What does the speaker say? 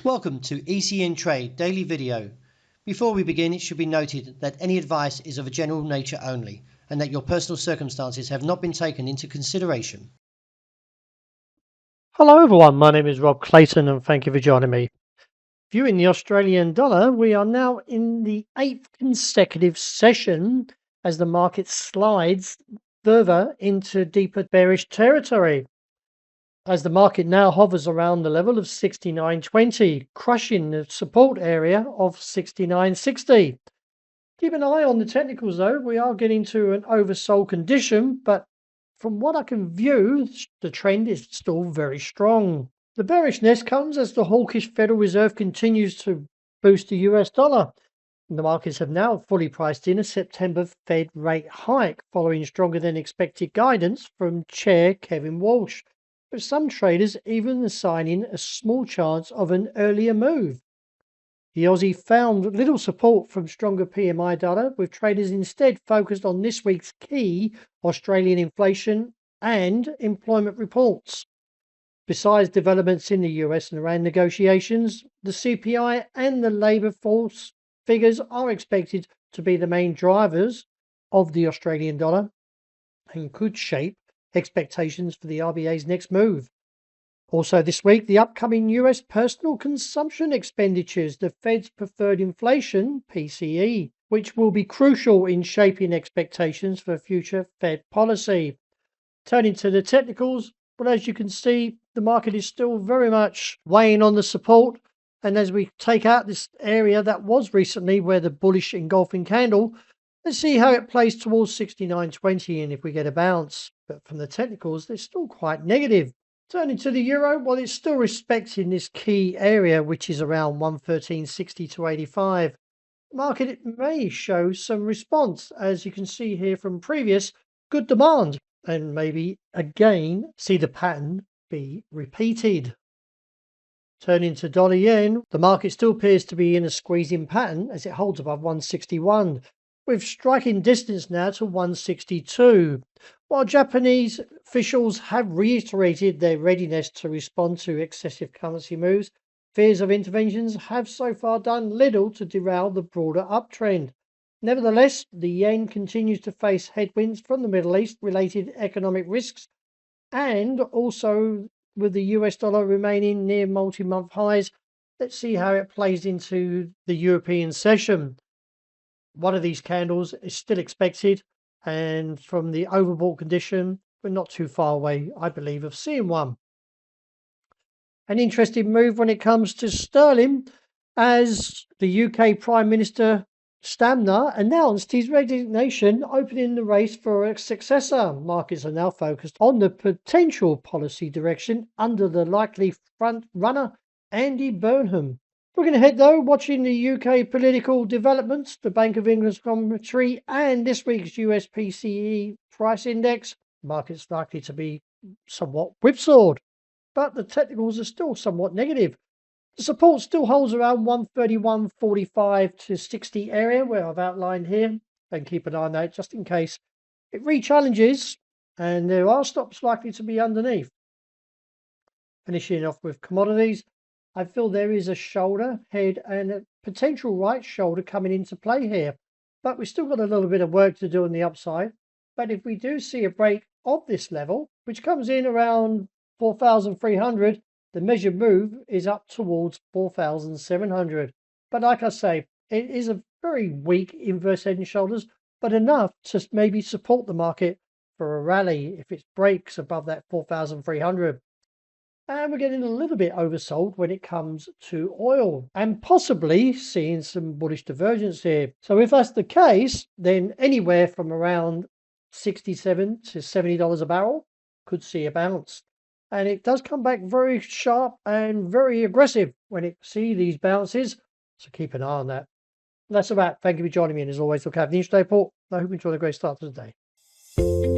Welcome to ECN Trade Daily Video. Before we begin, it should be noted that any advice is of a general nature only and that your personal circumstances have not been taken into consideration. Hello everyone, my name is Rob Clayton and thank you for joining me. Viewing the Australian dollar, we are now in the 8th consecutive session as the market slides further into deeper bearish territory. As the market now hovers around the level of 69.20, crushing the support area of 69.60. Keep an eye on the technicals though, we are getting to an oversold condition, but from what I can view, the trend is still very strong. The bearishness comes as the hawkish Federal Reserve continues to boost the US dollar. The markets have now fully priced in a September Fed rate hike following stronger than expected guidance from Chair Kevin Walsh, with some traders even assigning a small chance of an earlier move. The Aussie found little support from stronger PMI data, with traders instead focused on this week's key Australian inflation and employment reports. Besides developments in the US and Iran negotiations, the CPI and the labour force figures are expected to be the main drivers of the Australian dollar and could shape expectations for the RBA's next move. Also this week, the upcoming US personal consumption expenditures, the Fed's preferred inflation, PCE, which will be crucial in shaping expectations for future Fed policy. Turning to the technicals, well, as you can see, the market is still very much weighing on the support. And as we take out this area that was recently where the bullish engulfing candle, let's see how it plays towards 69.20 and if we get a bounce. But from the technicals, they're still quite negative. Turning to the euro, well, it's still respecting this key area, which is around 113.60 to 85. The market may show some response, as you can see here from previous good demand, and maybe again see the pattern be repeated. Turning to dollar yen, the market still appears to be in a squeezing pattern as it holds above 161. With striking distance now to 162. While Japanese officials have reiterated their readiness to respond to excessive currency moves, fears of interventions have so far done little to derail the broader uptrend. Nevertheless, the yen continues to face headwinds from the Middle East related economic risks, and also with the US dollar remaining near multi-month highs. Let's see how it plays into the European session. One of these candles is still expected, and from the overbought condition, we're not too far away, I believe, of seeing one. An interesting move when it comes to sterling, as the UK Prime Minister Stamner announced his resignation, opening the race for a successor. Markets are now focused on the potential policy direction under the likely front runner, Andy Burnham. Looking ahead though, watching the UK political developments, the Bank of England's commentary and this week's US PCE price index, the market's likely to be somewhat whipsawed, but the technicals are still somewhat negative. The support still holds around 131.45 to 60 area where I've outlined here, and keep an eye on that just in case it re-challenges, and there are stops likely to be underneath. Finishing off with commodities, I feel there is a shoulder, head and a potential right shoulder coming into play here. But we've still got a little bit of work to do on the upside. But if we do see a break of this level, which comes in around 4,300, the measured move is up towards 4,700. But like I say, it is a very weak inverse head and shoulders, but enough to maybe support the market for a rally if it breaks above that 4,300. And we're getting a little bit oversold when it comes to oil and possibly seeing some bullish divergence here. So if that's the case, then anywhere from around $67 to $70 a barrel could see a bounce. And it does come back very sharp and very aggressive when it sees these bounces. So keep an eye on that. That's about. Thank you for joining me. And as always, look out for the intraday report. I hope you enjoy the great start to the day.